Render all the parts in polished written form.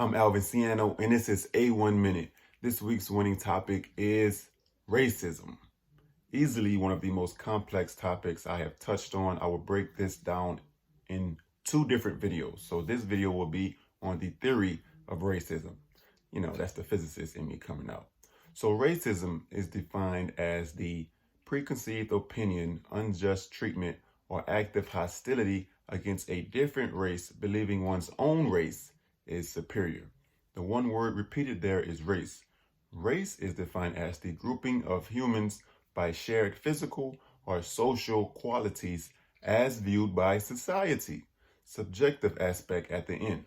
I'm Alvin Ciano, and this is A1 Minute. This week's winning topic is racism. Easily one of the most complex topics I have touched on. I will break this down in two different videos. So this video will be on the theory of racism. You know, that's the physicist in me coming out. So racism is defined as the preconceived opinion, unjust treatment, or active hostility against a different race, believing one's own race is superior. The one word repeated there is race. Race is defined as the grouping of humans by shared physical or social qualities as viewed by society. Subjective aspect at the end.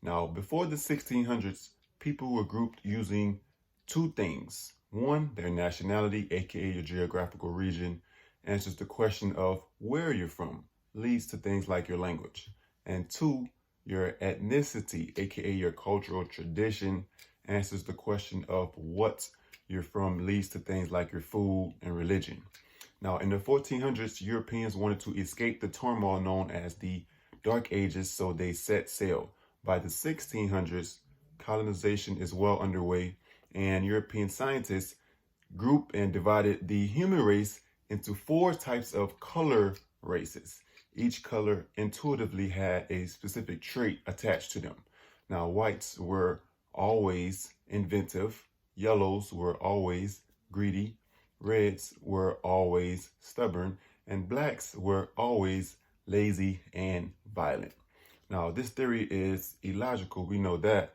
Now, before the 1600s, people were grouped using two things. One, their nationality, aka your geographical region, answers the question of where you're from, leads to things like your language. And two, your ethnicity, aka your cultural tradition, answers the question of what you're from, leads to things like your food and religion. Now, in the 1400s, Europeans wanted to escape the turmoil known as the Dark Ages, so they set sail. By the 1600s, colonization is well underway, and European scientists grouped and divided the human race into four types of color races. Each color intuitively had a specific trait attached to them. Now, whites were always inventive, yellows were always greedy, reds were always stubborn, and blacks were always lazy and violent. Now, this theory is illogical, we know that,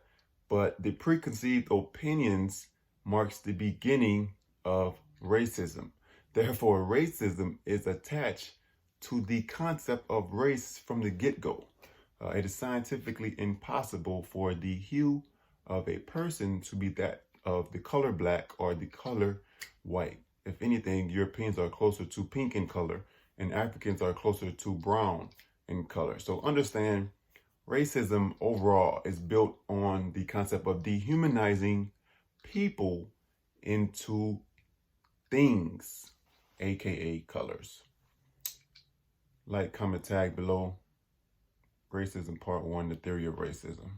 but the preconceived opinions marks the beginning of racism. Therefore, racism is attached to the concept of race from the get-go. It is scientifically impossible for the hue of a person to be that of the color black or the color white. If anything, Europeans are closer to pink in color and Africans are closer to brown in color. So understand, racism overall is built on the concept of dehumanizing people into things, aka colors. Like, comment, tag below. Racism Part 1, the theory of racism.